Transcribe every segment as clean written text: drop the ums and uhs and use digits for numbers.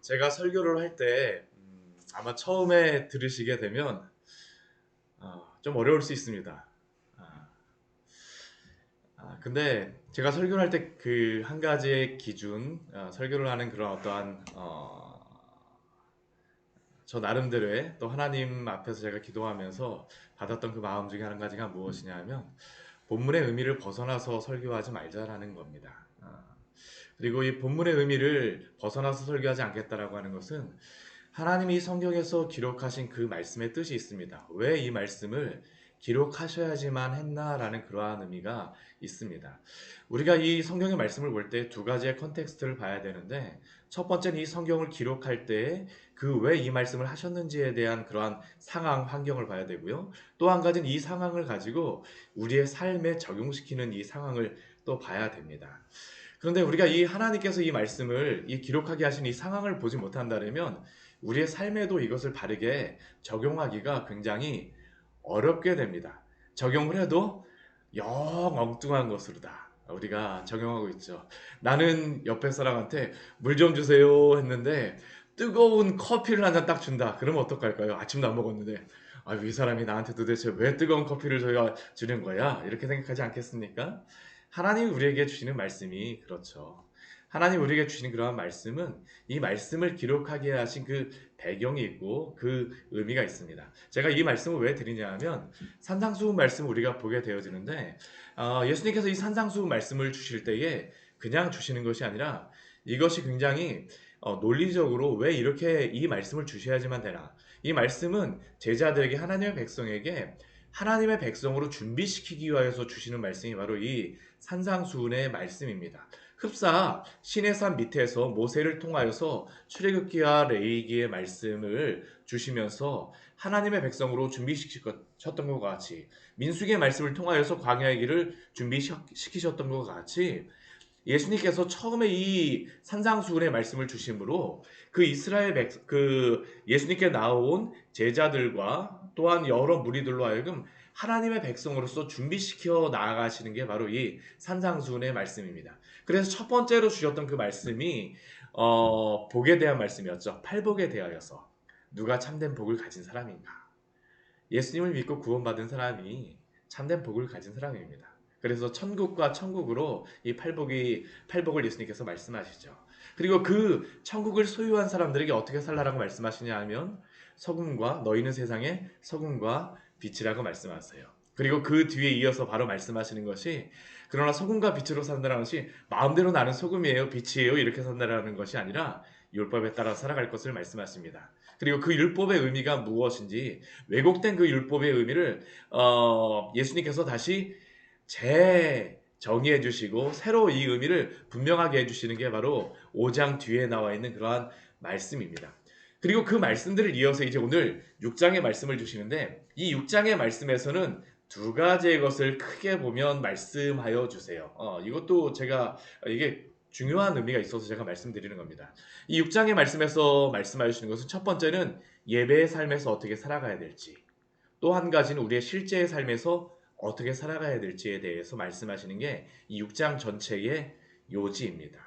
제가 설교를 할 때 아마 처음에 들으시게 되면 좀 어려울 수 있습니다. 아, 근데 제가 설교를 할 때 그 한 가지의 기준, 설교를 하는 그런 어떠한 저 나름대로의 또 하나님 앞에서 제가 기도하면서 받았던 그 마음 중에 한 가지가 무엇이냐면 본문의 의미를 벗어나서 설교하지 말자라는 겁니다. 그리고 이 본문의 의미를 벗어나서 설교하지 않겠다라고 하는 것은 하나님이 성경에서 기록하신 그 말씀의 뜻이 있습니다. 왜 이 말씀을 기록하셔야지만 했나라는 그러한 의미가 있습니다. 우리가 이 성경의 말씀을 볼 때 두 가지의 컨텍스트를 봐야 되는데 첫 번째는 이 성경을 기록할 때 그 왜 이 말씀을 하셨는지에 대한 그러한 상황, 환경을 봐야 되고요. 또 한 가지는 이 상황을 가지고 우리의 삶에 적용시키는 이 상황을 또 봐야 됩니다. 그런데 우리가 이 하나님께서 이 말씀을 이 기록하게 하신 이 상황을 보지 못한다면 우리의 삶에도 이것을 바르게 적용하기가 굉장히 어렵게 됩니다. 적용을 해도 영 엉뚱한 것으로다. 우리가 적용하고 있죠. 나는 옆에 사람한테 물 좀 주세요 했는데 뜨거운 커피를 한 잔 딱 준다. 그러면 어떡할까요? 아침도 안 먹었는데 이 사람이 나한테 도대체 왜 뜨거운 커피를 주는 거야? 이렇게 생각하지 않겠습니까? 하나님이 우리에게 주시는 말씀이 그렇죠. 하나님 우리에게 주시는 그러한 말씀은 이 말씀을 기록하게 하신 그 배경이 있고 그 의미가 있습니다. 제가 이 말씀을 왜 드리냐 하면 산상수훈 말씀을 우리가 보게 되어지는데 예수님께서 이 산상수훈 말씀을 주실 때에 그냥 주시는 것이 아니라 이것이 굉장히 논리적으로 왜 이렇게 이 말씀을 주셔야지만 되나. 이 말씀은 제자들에게 하나님의 백성에게 하나님의 백성으로 준비시키기 위하여서 주시는 말씀이 바로 이 산상수훈의 말씀입니다. 흡사 시내산 밑에서 모세를 통하여서 출애굽기와 레위기의 말씀을 주시면서 하나님의 백성으로 준비시키셨던 것 같이 민수기의 말씀을 통하여서 광야의 길을 준비시키셨던 것 같이 예수님께서 처음에 이 산상수훈의 말씀을 주심으로 그 그 예수님께 나온 제자들과 또한 여러 무리들로 하여금 하나님의 백성으로서 준비시켜 나아가시는 게 바로 이 산상수훈의 말씀입니다. 그래서 첫 번째로 주셨던 그 말씀이 복에 대한 말씀이었죠. 팔복에 대하여서 누가 참된 복을 가진 사람인가? 예수님을 믿고 구원받은 사람이 참된 복을 가진 사람입니다. 그래서 천국과 천국으로 이 팔복을 예수님께서 말씀하시죠. 그리고 그 천국을 소유한 사람들에게 어떻게 살라라고 말씀하시냐 하면 서금과 너희는 세상의 서금과 빛이라고 말씀하세요. 그리고 그 뒤에 이어서 바로 말씀하시는 것이 그러나 소금과 빛으로 산다는 것이 마음대로 나는 소금이에요, 빛이에요 이렇게 산다라는 것이 아니라 율법에 따라 살아갈 것을 말씀하십니다. 그리고 그 율법의 의미가 무엇인지 왜곡된 그 율법의 의미를 예수님께서 다시 재정의해 주시고 새로 이 의미를 분명하게 해주시는 게 바로 5장 뒤에 나와 있는 그러한 말씀입니다. 그리고 그 말씀들을 이어서 이제 오늘 6장의 말씀을 주시는데 이 6장의 말씀에서는 두 가지의 것을 크게 보면 말씀하여 주세요. 이것도 제가 이게 중요한 의미가 있어서 제가 말씀드리는 겁니다. 이 6장의 말씀에서 말씀하여 주시는 것은 첫 번째는 예배의 삶에서 어떻게 살아가야 될지, 또 한 가지는 우리의 실제의 삶에서 어떻게 살아가야 될지에 대해서 말씀하시는 게 이 6장 전체의 요지입니다.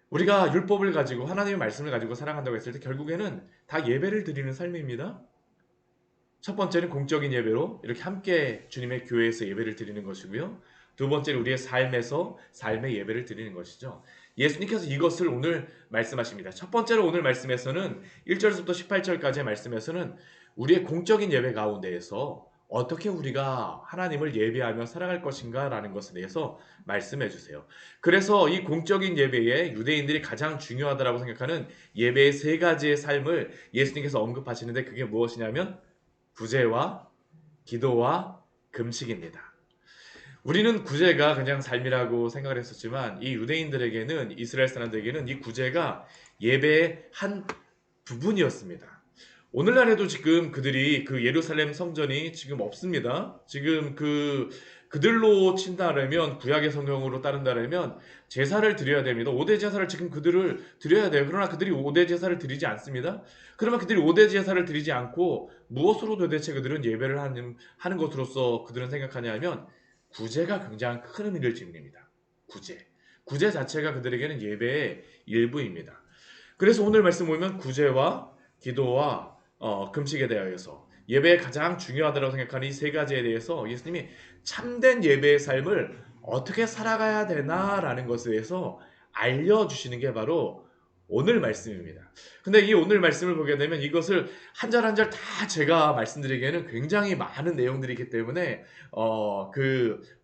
우리가 율법을 가지고 하나님의 말씀을 가지고 살아간다고 했을 때 결국에는 다 예배를 드리는 삶입니다. 첫 번째는 공적인 예배로 이렇게 함께 주님의 교회에서 예배를 드리는 것이고요. 두 번째는 우리의 삶에서 삶의 예배를 드리는 것이죠. 예수님께서 이것을 오늘 말씀하십니다. 첫 번째로 오늘 말씀에서는 1절부터 18절까지의 말씀에서는 우리의 공적인 예배 가운데에서 어떻게 우리가 하나님을 예배하며 살아갈 것인가 라는 것에 대해서 말씀해 주세요. 그래서 이 공적인 예배에 유대인들이 가장 중요하다고 생각하는 예배의 세 가지의 삶을 예수님께서 언급하시는데 그게 무엇이냐면 구제와 기도와 금식입니다. 우리는 구제가 그냥 삶이라고 생각을 했었지만 이 유대인들에게는 이스라엘 사람들에게는 이 구제가 예배의 한 부분이었습니다. 오늘날에도 지금 그들이 그 예루살렘 성전이 지금 없습니다. 지금 그들로 친다라면 구약의 성경으로 따른다라면 제사를 드려야 됩니다. 5대 제사를 지금 그들을 드려야 돼요. 그러나 그들이 5대 제사를 드리지 않습니다. 그러면 그들이 5대 제사를 드리지 않고 무엇으로 도대체 그들은 예배를 하는 것으로서 그들은 생각하냐 하면 구제가 굉장히 큰 의미를 지닙니다. 구제. 구제 자체가 그들에게는 예배의 일부입니다. 그래서 오늘 말씀 보면 구제와 기도와 금식에 대하여서 예배에 가장 중요하다고 생각하는 이 세 가지에 대해서 예수님이 참된 예배의 삶을 어떻게 살아가야 되나라는 것에 대해서 알려주시는 게 바로 오늘 말씀입니다. 근데 이 오늘 말씀을 보게 되면 이것을 한 절 한 절 다 제가 말씀드리기에는 굉장히 많은 내용들이기 때문에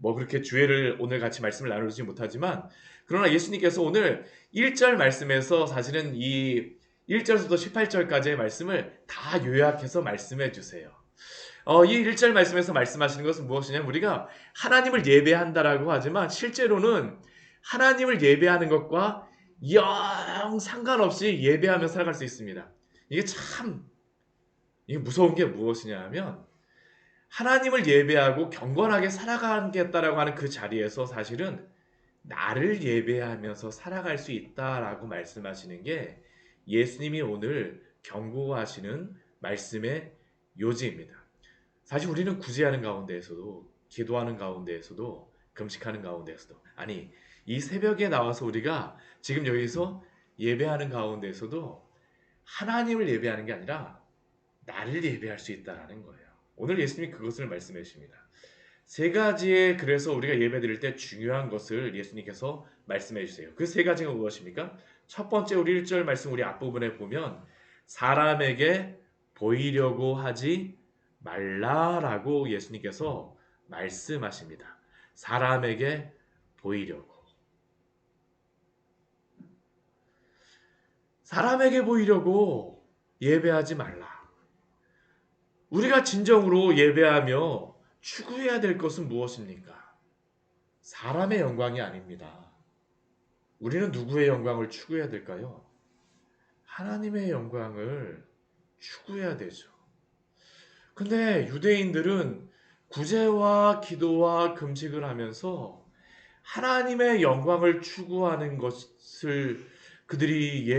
그렇게 주의를 오늘 같이 말씀을 나누지 못하지만, 그러나 예수님께서 오늘 1절 말씀에서 사실은 이 1절부터 18절까지의 말씀을 다 요약해서 말씀해 주세요. 이 1절 말씀에서 말씀하시는 것은 무엇이냐면, 우리가 하나님을 예배한다라고 하지만 실제로는 하나님을 예배하는 것과 영 상관없이 예배하며 살아갈 수 있습니다. 이게 무서운 게 무엇이냐 하면, 하나님을 예배하고 경건하게 살아가겠다라고 하는 그 자리에서 사실은 나를 예배하면서 살아갈 수 있다라고 말씀하시는 게 예수님이 오늘 경고하시는 말씀의 요지입니다. 사실 우리는 구제하는 가운데에서도, 기도하는 가운데에서도, 금식하는 가운데에서도, 아니 이 새벽에 나와서 우리가 지금 여기서 예배하는 가운데에서도 하나님을 예배하는 게 아니라 나를 예배할 수 있다라는 거예요. 오늘 예수님이 그것을 말씀해 주십니다. 세 가지의, 그래서 우리가 예배 드릴 때 중요한 것을 예수님께서 말씀해 주세요. 그 세 가지가 무엇입니까? 첫 번째, 우리 1절 말씀 우리 앞부분에 보면 사람에게 보이려고 하지 말라라고 예수님께서 말씀하십니다. 사람에게 보이려고. 사람에게 보이려고 예배하지 말라. 우리가 진정으로 예배하며 추구해야 될 것은 무엇입니까? 사람의 영광이 아닙니다. 우리는 누구의 영광을 추구해야 될까요? 하나님의 영광을 추구해야 되죠. 근데 유대인들은 구제와 기도와 금식을 하면서 하나님의 영광을 추구하는 것을 그들이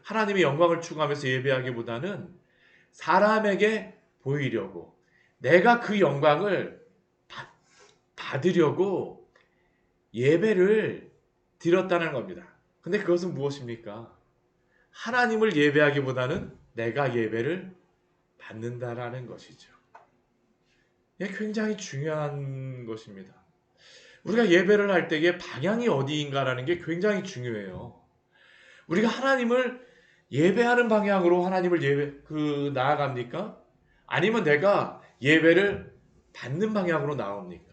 하나님의 영광을 추구하면서 예배하기보다는 사람에게 보이려고, 내가 그 영광을 받으려고 예배를 드렸다는 겁니다. 근데 그것은 무엇입니까? 하나님을 예배하기보다는 내가 예배를 받는다라는 것이죠. 이게 굉장히 중요한 것입니다. 우리가 예배를 할 때의 방향이 어디인가라는 게 굉장히 중요해요. 우리가 하나님을 예배하는 방향으로 하나님을 나아갑니까? 아니면 내가 예배를 받는 방향으로 나옵니까?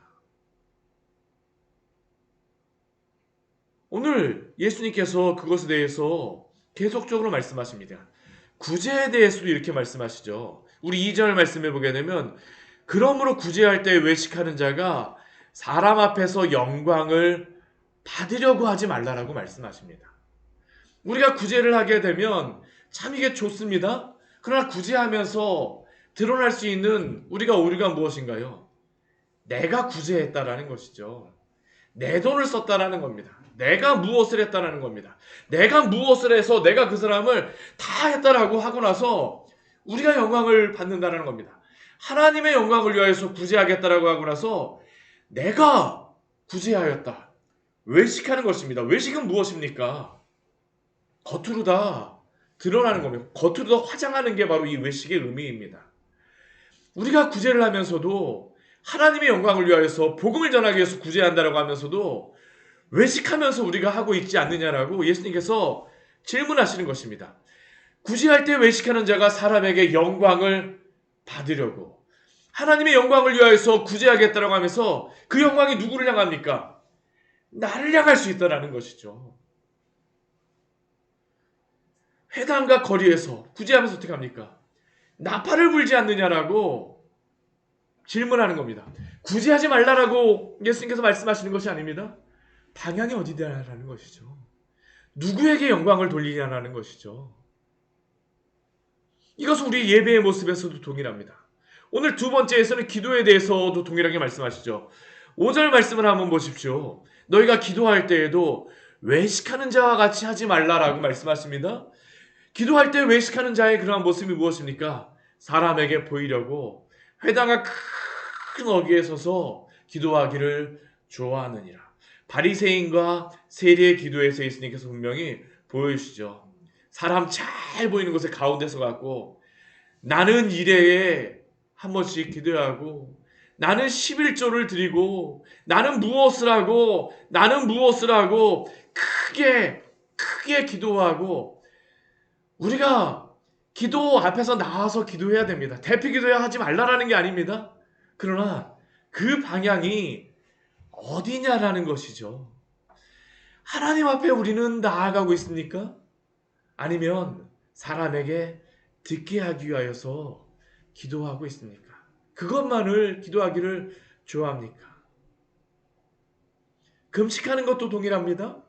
오늘 예수님께서 그것에 대해서 계속적으로 말씀하십니다. 구제에 대해서도 이렇게 말씀하시죠. 우리 2절 말씀해 보게 되면, 그러므로 구제할 때 외식하는 자가 사람 앞에서 영광을 받으려고 하지 말라라고 말씀하십니다. 우리가 구제를 하게 되면 참 이게 좋습니다. 그러나 구제하면서 드러날 수 있는 우리가 무엇인가요? 내가 구제했다라는 것이죠. 내 돈을 썼다라는 겁니다. 내가 무엇을 했다라는 겁니다. 내가 무엇을 해서 내가 그 사람을 다 했다라고 하고 나서 우리가 영광을 받는다는 겁니다. 하나님의 영광을 위하여서 구제하겠다라고 하고 나서 내가 구제하였다, 외식하는 것입니다. 외식은 무엇입니까? 겉으로 다 드러나는 겁니다. 겉으로 다 화장하는 게 바로 이 외식의 의미입니다. 우리가 구제를 하면서도, 하나님의 영광을 위하여서 복음을 전하기 위해서 구제한다라고 하면서도 외식하면서 우리가 하고 있지 않느냐라고 예수님께서 질문하시는 것입니다. 구제할 때 외식하는 자가 사람에게 영광을 받으려고, 하나님의 영광을 위하여서 구제하겠다라고 하면서 그 영광이 누구를 향합니까? 나를 향할 수 있다라는 것이죠. 회당과 거리에서 구제하면서 어떻게 합니까? 나팔을 불지 않느냐라고 질문하는 겁니다. 구제하지 말라라고 예수님께서 말씀하시는 것이 아닙니다. 방향이 어디냐라는 것이죠. 누구에게 영광을 돌리냐라는 것이죠. 이것은 우리 예배의 모습에서도 동일합니다. 오늘 두 번째에서는 기도에 대해서도 동일하게 말씀하시죠. 5절 말씀을 한번 보십시오. 너희가 기도할 때에도 외식하는 자와 같이 하지 말라라고 말씀하십니다. 기도할 때 외식하는 자의 그러한 모습이 무엇입니까? 사람에게 보이려고 회당과 큰 어귀에 서서 기도하기를 좋아하느니라. 바리새인과 세리의 기도에서 예수님께서 분명히 보여주시죠. 사람 잘 보이는 곳에 가운데서 갖고 나는 일회에 한 번씩 기도하고 나는 11조를 드리고 나는 무엇을 하고 크게 기도하고 우리가 기도 앞에서 나와서 기도해야 됩니다. 대피 기도해야 하지 말라라는 게 아닙니다. 그러나 그 방향이 어디냐라는 것이죠. 하나님 앞에 우리는 나아가고 있습니까? 아니면 사람에게 듣게 하기 위하여서 기도하고 있습니까? 그것만을 기도하기를 좋아합니까? 금식하는 것도 동일합니다.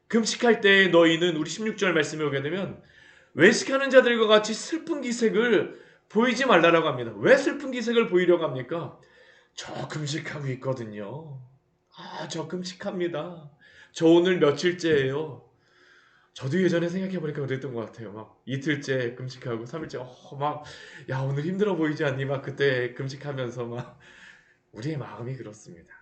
금식할 때 너희는 우리 16절 말씀에 오게 되면 외식하는 자들과 같이 슬픈 기색을 보이지 말라라고 합니다. 왜 슬픈 기색을 보이려고 합니까? 저 금식하고 있거든요. 저 금식합니다. 저 오늘 며칠째예요. 저도 예전에 생각해보니까 그랬던 것 같아요. 막 이틀째 금식하고 3일째 야 오늘 힘들어 보이지 않니? 막 그때 금식하면서 막 우리의 마음이 그렇습니다.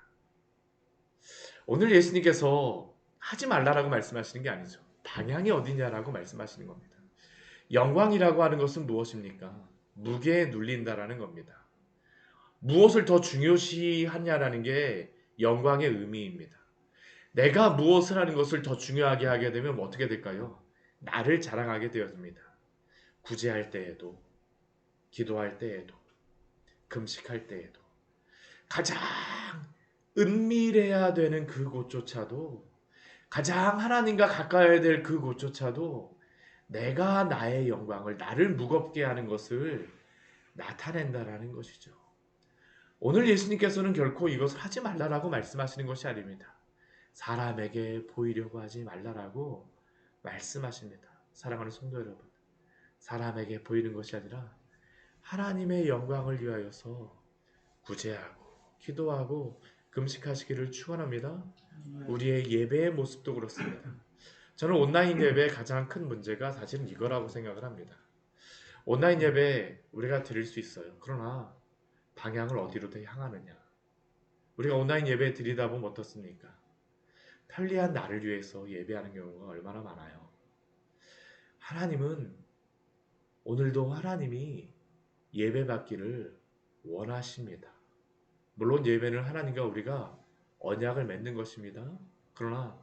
오늘 예수님께서 하지 말라라고 말씀하시는 게 아니죠. 방향이 어디냐라고 말씀하시는 겁니다. 영광이라고 하는 것은 무엇입니까? 무게에 눌린다라는 겁니다. 무엇을 더 중요시하냐라는 게 영광의 의미입니다. 내가 무엇을 하는 것을 더 중요하게 하게 되면 어떻게 될까요? 나를 자랑하게 되어집니다. 구제할 때에도, 기도할 때에도, 금식할 때에도, 가장 은밀해야 되는 그곳조차도, 가장 하나님과 가까워야 될 그곳조차도 내가 나의 영광을, 나를 무겁게 하는 것을 나타낸다라는 것이죠. 오늘 예수님께서는 결코 이것을 하지 말라라고 말씀하시는 것이 아닙니다. 사람에게 보이려고 하지 말라라고 말씀하십니다. 사랑하는 성도 여러분, 사람에게 보이는 것이 아니라 하나님의 영광을 위하여서 구제하고 기도하고 금식하시기를 축원합니다. 우리의 예배의 모습도 그렇습니다. 저는 온라인 예배의 가장 큰 문제가 사실은 이거라고 생각을 합니다. 온라인 예배 우리가 드릴 수 있어요. 그러나 방향을 어디로 더 향하느냐. 우리가 온라인 예배 드리다 보면 어떻습니까? 편리한 나를 위해서 예배하는 경우가 얼마나 많아요. 하나님은 오늘도 하나님이 예배받기를 원하십니다. 물론 예배는 하나님과 우리가 언약을 맺는 것입니다. 그러나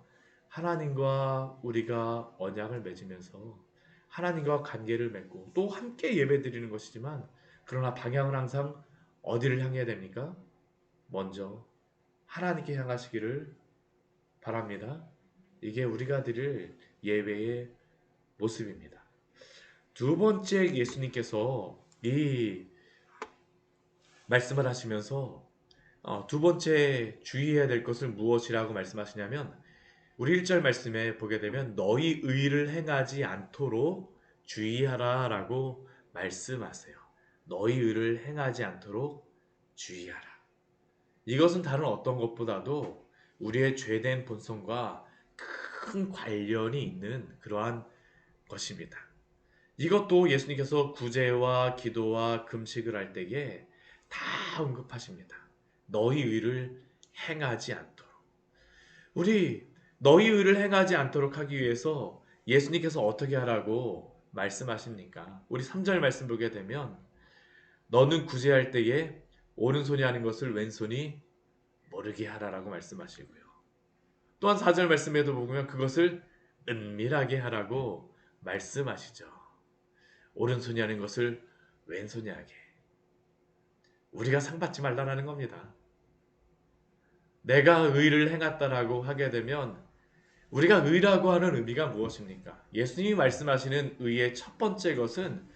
하나님과 우리가 언약을 맺으면서 하나님과 관계를 맺고 또 함께 예배드리는 것이지만 그러나 방향은 항상 어디를 향해야 됩니까? 먼저 하나님께 향하시기를 바랍니다. 이게 우리가 드릴 예배의 모습입니다. 두 번째 예수님께서 이 말씀을 하시면서 두 번째 주의해야 될 것은 무엇이라고 말씀하시냐면 우리 1절 말씀에 보게 되면 너희 의를 행하지 않도록 주의하라 라고 말씀하세요. 너희 의를 행하지 않도록 주의하라. 이것은 다른 어떤 것보다도 우리의 죄된 본성과 큰 관련이 있는 그러한 것입니다. 이것도 예수님께서 구제와 기도와 금식을 할 때에 다 언급하십니다. 너희 의를 행하지 않도록. 우리 너희 의를 행하지 않도록 하기 위해서 예수님께서 어떻게 하라고 말씀하십니까? 우리 3절 말씀 보게 되면 너는 구제할 때에 오른손이 하는 것을 왼손이 모르게 하라라고 말씀하시고요. 또한 4절 말씀에도 보면 그것을 은밀하게 하라고 말씀하시죠. 오른손이 하는 것을 왼손이 하게. 우리가 상받지 말라라는 겁니다. 내가 의를 행했다라고 하게 되면 우리가 의라고 하는 의미가 무엇입니까? 예수님이 말씀하시는 의의 첫 번째 것은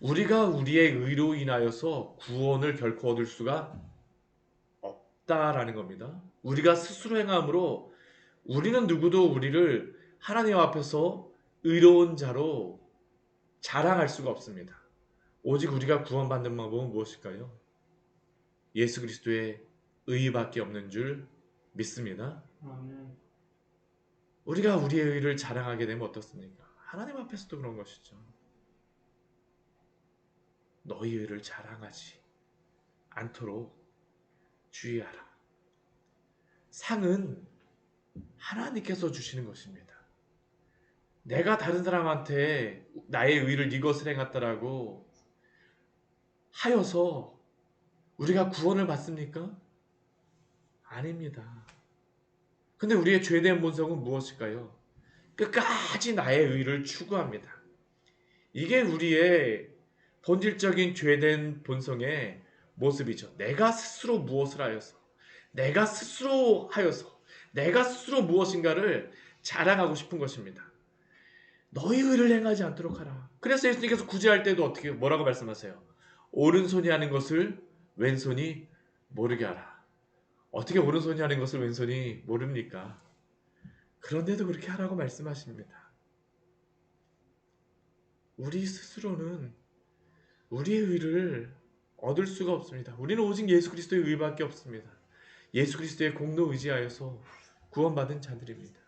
우리가 우리의 의로 인하여서 구원을 결코 얻을 수가 없다라는 겁니다. 우리가 스스로 행함으로 우리는 누구도 우리를 하나님 앞에서 의로운 자로 자랑할 수가 없습니다. 오직 우리가 구원받는 방법은 무엇일까요? 예수 그리스도의 의밖에 없는 줄 믿습니다. 우리가 우리의 의를 자랑하게 되면 어떻습니까? 하나님 앞에서도 그런 것이죠. 너희 의를 자랑하지 않도록 주의하라. 상은 하나님께서 주시는 것입니다. 내가 다른 사람한테 나의 의를 이것을 행했다라고 하여서 우리가 구원을 받습니까? 아닙니다. 근데 우리의 죄된 본성은 무엇일까요? 끝까지 나의 의를 추구합니다. 이게 우리의 본질적인 죄된 본성의 모습이죠. 내가 스스로 무엇을 하여서, 내가 스스로 하여서, 내가 스스로 무엇인가를 자랑하고 싶은 것입니다. 너희 의를 행하지 않도록 하라. 그래서 예수님께서 구제할 때도 어떻게 뭐라고 말씀하세요? 오른손이 하는 것을 왼손이 모르게 하라. 어떻게 오른손이 하는 것을 왼손이 모릅니까? 그런데도 그렇게 하라고 말씀하십니다. 우리 스스로는 우리의 의를 얻을 수가 없습니다. 우리는 오직 예수 그리스도의 의밖에 없습니다. 예수 그리스도의 공로 의지하여서 구원받은 자들입니다.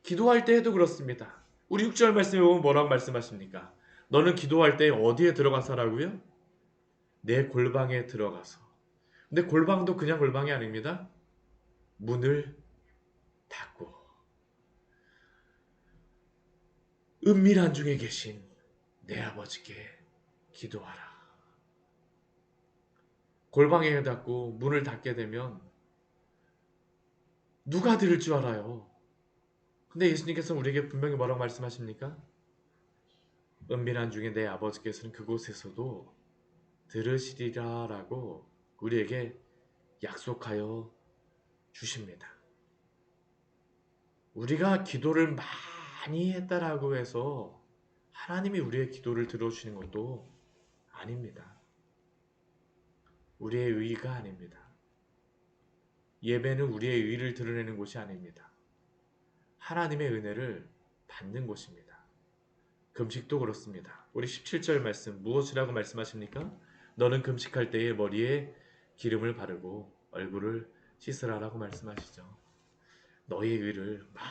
기도할 때에도 그렇습니다. 우리 6절 말씀에 보면 뭐라고 말씀하십니까? 너는 기도할 때 어디에 들어가서라고요? 내 골방에 들어가서. 근데 골방도 그냥 골방이 아닙니다. 문을 닫고 은밀한 중에 계신 내 아버지께 기도하라. 골방에 닫고 문을 닫게 되면 누가 들을 줄 알아요? 근데 예수님께서 우리에게 분명히 뭐라고 말씀하십니까? 은밀한 중에 내 아버지께서는 그곳에서도 들으시리라 라고 우리에게 약속하여 주십니다. 우리가 기도를 많이 했다라고 해서 하나님이 우리의 기도를 들어주시는 것도 아닙니다. 우리의 의의가 아닙니다. 예배는 우리의 의의를 드러내는 곳이 아닙니다. 하나님의 은혜를 받는 곳입니다. 금식도 그렇습니다. 우리 17절 말씀 무엇이라고 말씀하십니까? 너는 금식할 때에 머리에 기름을 바르고 얼굴을 씻으라라고 말씀하시죠. 너의 의를 막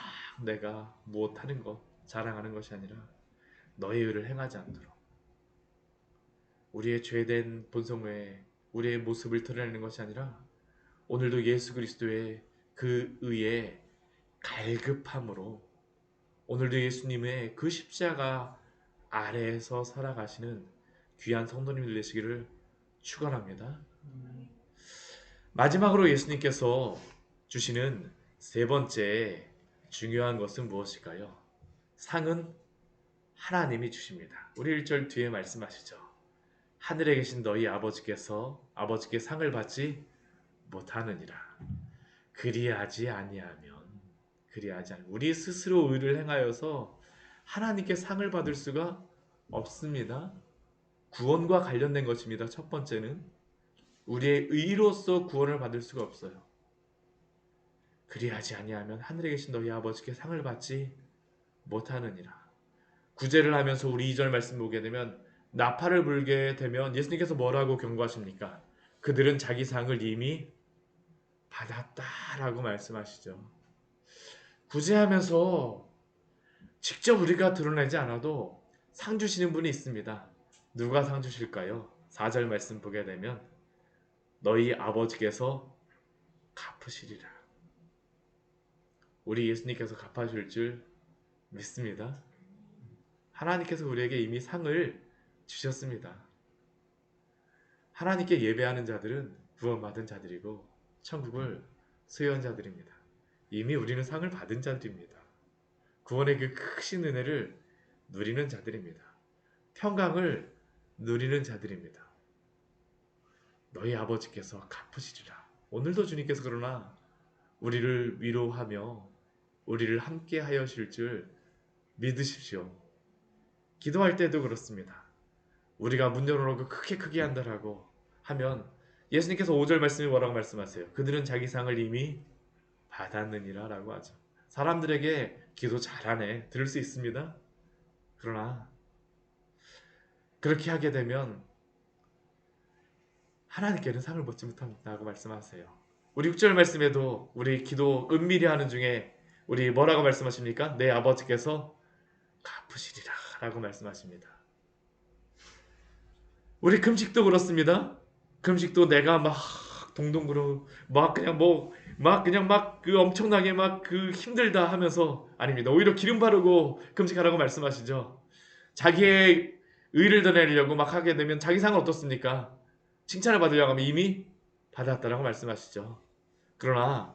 내가 무엇하는 것, 자랑하는 것이 아니라 너의 의를 행하지 않도록 우리의 죄된 본성 외에 우리의 모습을 드러내는 것이 아니라 오늘도 예수 그리스도의 그 의에 갈급함으로 오늘도 예수님의 그 십자가 아래에서 살아가시는 귀한 성도님들 되시기를 축원합니다. 마지막으로 예수님께서 주시는 세 번째 중요한 것은 무엇일까요? 상은 하나님이 주십니다. 우리 1절 뒤에 말씀하시죠. 하늘에 계신 너희 아버지께 상을 받지 못하느니라. 그리하지 아니하면 우리 스스로 의를 행하여서 하나님께 상을 받을 수가 없습니다. 구원과 관련된 것입니다. 첫 번째는 우리의 의로서 구원을 받을 수가 없어요. 그리하지 아니하면 하늘에 계신 너희 아버지께 상을 받지 못하느니라. 구제를 하면서 우리 2절 말씀 보게 되면 나팔을 불게 되면 예수님께서 뭐라고 경고하십니까? 그들은 자기 상을 이미 받았다라고 말씀하시죠. 구제하면서 직접 우리가 드러내지 않아도 상 주시는 분이 있습니다. 누가 상 주실까요? 4절 말씀 보게 되면 너희 아버지께서 갚으시리라. 우리 예수님께서 갚아줄 줄 믿습니다. 하나님께서 우리에게 이미 상을 주셨습니다. 하나님께 예배하는 자들은 구원받은 자들이고 천국을 소유한 자들입니다. 이미 우리는 상을 받은 자들입니다. 구원의 그 크신 은혜를 누리는 자들입니다. 평강을 누리는 자들입니다. 너희 아버지께서 갚으시리라. 오늘도 주님께서 그러나 우리를 위로하며 우리를 함께 하여실 줄 믿으십시오. 기도할 때도 그렇습니다. 우리가 문 열어놓고 크게 한다라고 하면 예수님께서 5절 말씀이 뭐라고 말씀하세요? 그들은 자기 상을 이미 받았느니라 라고 하죠. 사람들에게 기도 잘하네 들을 수 있습니다. 그러나 그렇게 하게 되면 하나님께는 상을 받지 못한다고 말씀하세요. 우리 6절 말씀에도 우리 기도 은밀히 하는 중에 우리 뭐라고 말씀하십니까? 내 아버지께서 갚으시리라 라고 말씀하십니다. 우리 금식도 그렇습니다. 금식도 내가 막 동동구름 막 그냥 뭐 막 그냥 막 그 엄청나게 막 그 힘들다 하면서 아닙니다. 오히려 기름 바르고 금식하라고 말씀하시죠. 자기의 의를 드러내려고 막 하게 되면 자기 상은 어떻습니까? 칭찬을 받으려고 하면 이미 받았다라고 말씀하시죠. 그러나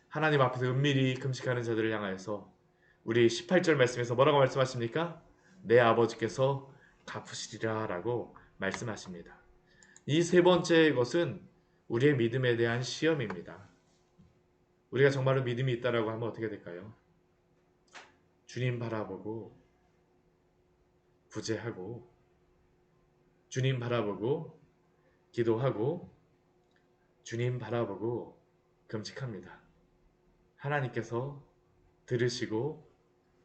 하나님 앞에서 은밀히 금식하는 자들을 향하여서 우리 18절 말씀에서 뭐라고 말씀하십니까? 내 아버지께서 갚으시리라 라고 말씀하십니다. 이 세 번째 것은 우리의 믿음에 대한 시험입니다. 우리가 정말로 믿음이 있다라고 하면 어떻게 될까요? 주님 바라보고 구제하고 주님 바라보고 기도하고 주님 바라보고 금식합니다. 하나님께서 들으시고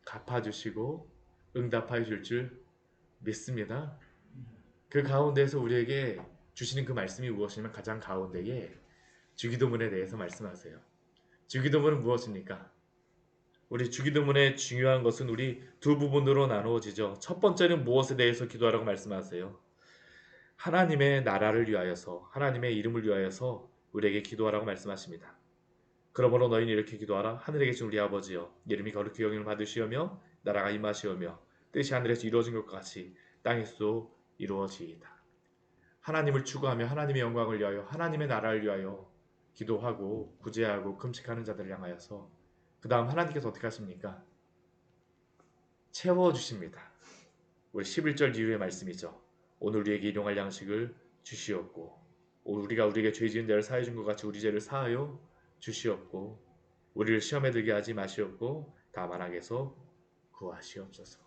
갚아주시고 응답하여 줄 줄 믿습니다. 그 가운데에서 우리에게 주시는 그 말씀이 무엇이냐면 가장 가운데에 주기도문에 대해서 말씀하세요. 주기도문은 무엇입니까? 우리 주기도문의 중요한 것은 우리 두 부분으로 나누어지죠. 첫 번째는 무엇에 대해서 기도하라고 말씀하세요? 하나님의 나라를 위하여서 하나님의 이름을 위하여서 우리에게 기도하라고 말씀하십니다. 그러므로 너희는 이렇게 기도하라. 하늘에 계신 우리 아버지여 이름이 거룩히 여김을 받으시오며 나라가 임하시오며 뜻이 하늘에서 이루어진 것 같이 땅에서도 이루어지이다. 하나님을 추구하며 하나님의 영광을 위하여 하나님의 나라를 위하여 기도하고 구제하고 금식하는 자들을 향하여서 그 다음 하나님께서 어떻게 하십니까? 채워주십니다. 우리 11절 이후의 말씀이죠. 오늘 우리에게 일용할 양식을 주시옵고 우리가 우리에게 죄 지은 자를 사하여 준 것 같이 우리 죄를 사하여 주시옵고 우리를 시험에 들게 하지 마시옵고 다만 악에서 구하시옵소서.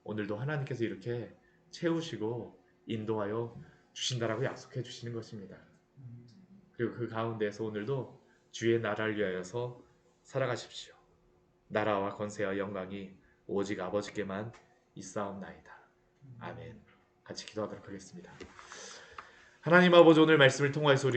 오늘도 하나님께서 이렇게 채우시고 인도하여 주신다라고 약속해 주시는 것입니다. 그리고 그 가운데에서 오늘도 주의 나라를 위하여서 살아가십시오. 나라와 권세와 영광이 오직 아버지께만 있사옵나이다. 아멘. 같이 기도하도록 하겠습니다. 하나님 아버지 오늘 말씀을 통하여서